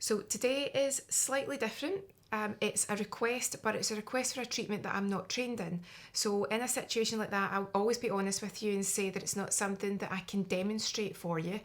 So today is slightly different. It's a request, but it's a request for a treatment that I'm not trained in. So in a situation like that, I'll always be honest with you and say that it's not something that I can demonstrate for you.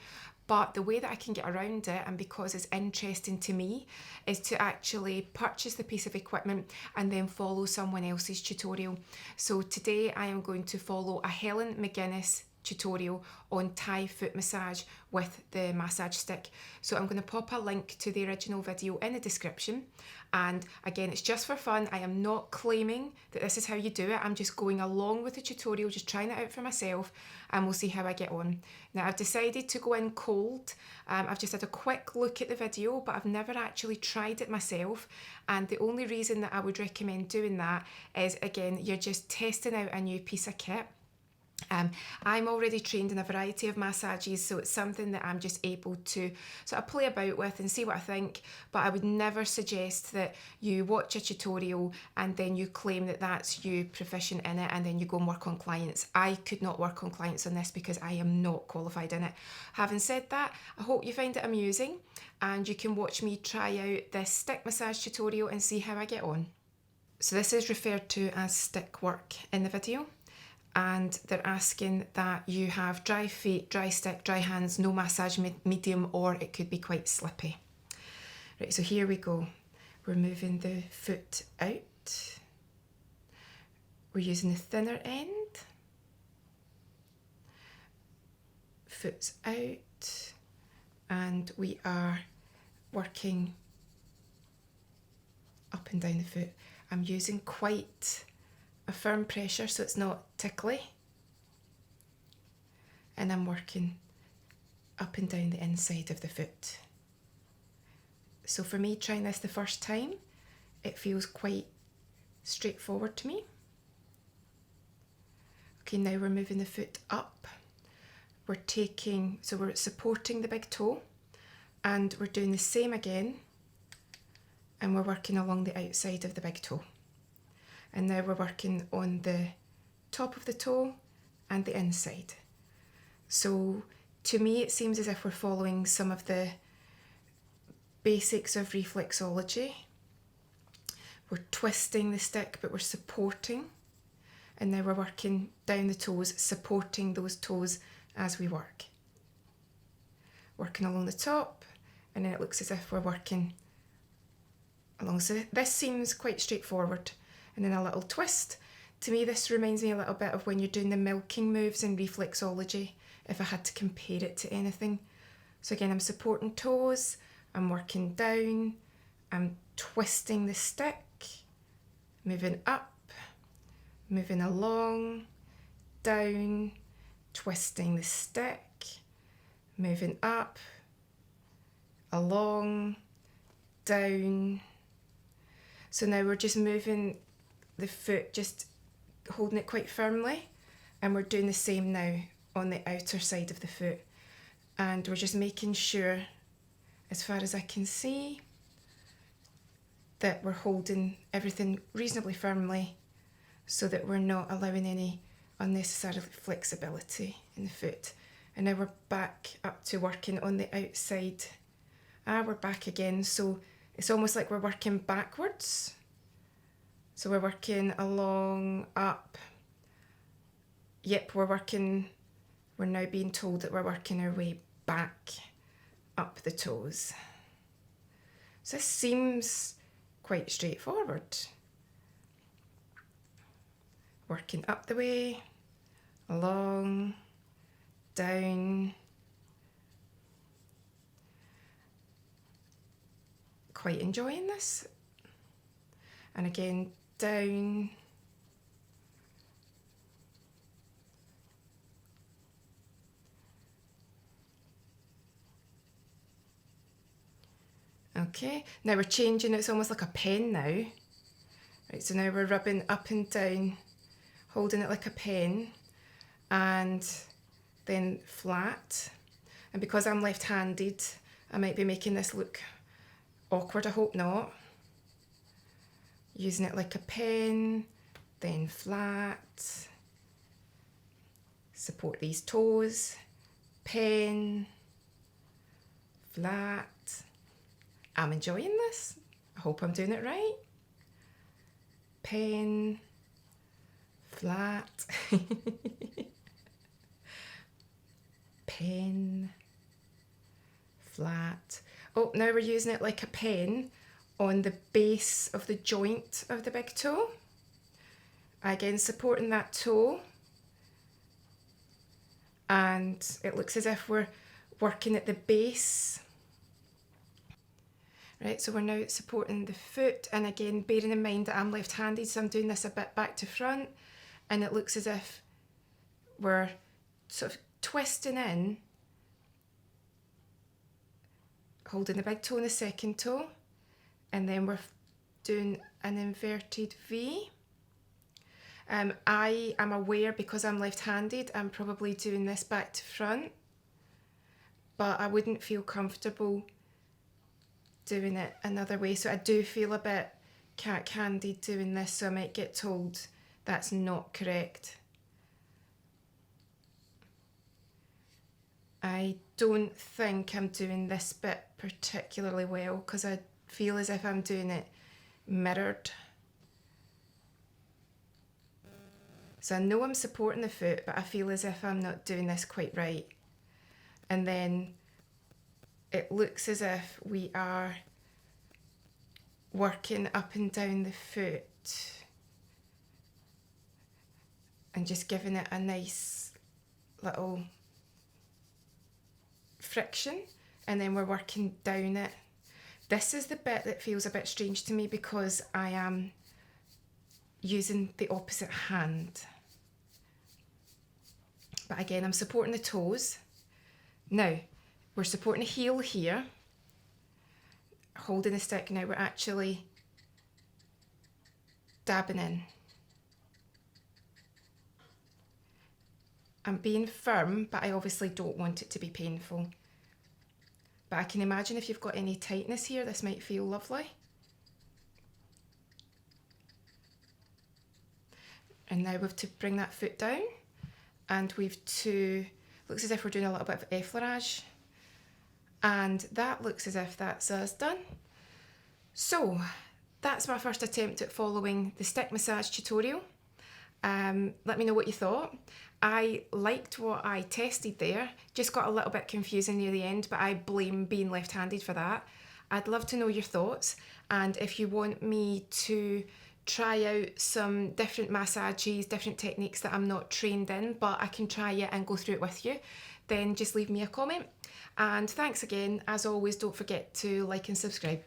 But the way that I can get around it, and because it's interesting to me, is to actually purchase the piece of equipment and then follow someone else's tutorial. So today I am going to follow a Helen McGuinness tutorial on Thai foot massage with the massage stick. So I'm going to pop a link to the original video in the description, and again, it's just for fun. I am not claiming that this is how you do it. I'm just going along with the tutorial, just trying it out for myself, and we'll see how I get on. Now I've decided to go in cold. I've just had a quick look at the video, but I've never actually tried it myself, and the only reason that I would recommend doing that is, again, you're just testing out a new piece of kit. I'm already trained in a variety of massages, so it's something that I'm just able to sort of play about with and see what I think, but I would never suggest that you watch a tutorial and then you claim that that's you proficient in it and then you go and work on clients. I could not work on clients on this because I am not qualified in it. Having said that, I hope you find it amusing and you can watch me try out this stick massage tutorial and see how I get on. So this is referred to as stick work in the video. And they're asking that you have dry feet, dry stick, dry hands, no massage medium, or it could be quite slippy. Right, so here we go. We're moving the foot out. We're using the thinner end. Foot's out. And we are working up and down the foot. I'm using quite a firm pressure so it's not tickly, and I'm working up and down the inside of the foot. So for me, trying this the first time, it feels quite straightforward to me. Okay, now we're moving the foot up. So we're supporting the big toe, and we're doing the same again, and we're working along the outside of the big toe. And now we're working on the top of the toe and the inside. So to me, it seems as if we're following some of the basics of reflexology. We're twisting the stick, but we're supporting. And now we're working down the toes, supporting those toes as we work. Working along the top, and then it looks as if we're working along. So this seems quite straightforward. And then a little twist. To me, this reminds me a little bit of when you're doing the milking moves in reflexology, if I had to compare it to anything. So again, I'm supporting toes, I'm working down, I'm twisting the stick, moving up, moving along, down, twisting the stick, moving up, along, down. So now we're just moving the foot, just holding it quite firmly, and we're doing the same now on the outer side of the foot, and we're just making sure, as far as I can see, that we're holding everything reasonably firmly so that we're not allowing any unnecessary flexibility in the foot. And now we're back up to working on the outside. We're back again, so it's almost like we're working backwards. So we're working along, up. Yep, we're now being told that we're working our way back up the toes. So this seems quite straightforward. Working up the way, along, down. Quite enjoying this. And again, down. Okay, now we're changing, it's almost like a pen now. Right, so now we're rubbing up and down, holding it like a pen, and then flat. And because I'm left-handed, I might be making this look awkward, I hope not. Using it like a pen, then flat. Support these toes, pen, flat, I'm enjoying this. I hope I'm doing it right. Pen, flat, pen, flat. Oh, now we're using it like a pen on the base of the joint of the big toe. Again, supporting that toe. And it looks as if we're working at the base. Right, so we're now supporting the foot, and again, bearing in mind that I'm left-handed, so I'm doing this a bit back to front, and it looks as if we're sort of twisting in, holding the big toe and the second toe, and then we're doing an inverted V. I am aware, because I'm left-handed, I'm probably doing this back to front, but I wouldn't feel comfortable doing it another way. So I do feel a bit cat-handed doing this, so I might get told that's not correct. I don't think I'm doing this bit particularly well, because I feel as if I'm doing it mirrored. So I know I'm supporting the foot, but I feel as if I'm not doing this quite right. And then it looks as if we are working up and down the foot and just giving it a nice little friction, and then we're working down it. This is the bit that feels a bit strange to me, because I am using the opposite hand. But again, I'm supporting the toes. Now, we're supporting the heel here, holding the stick. Now we're actually dabbing in. I'm being firm, but I obviously don't want it to be painful. But I can imagine if you've got any tightness here, this might feel lovely. And now we've to bring that foot down, and we've to, looks as if we're doing a little bit of effleurage, and that looks as if that's us done. So that's my first attempt at following the stick massage tutorial. Let me know what you thought. I liked what I tested there, just got a little bit confusing near the end, but I blame being left-handed for that. I'd love to know your thoughts, and if you want me to try out some different massages, different techniques that I'm not trained in, but I can try it and go through it with you, then just leave me a comment. And thanks again. As always, don't forget to like and subscribe.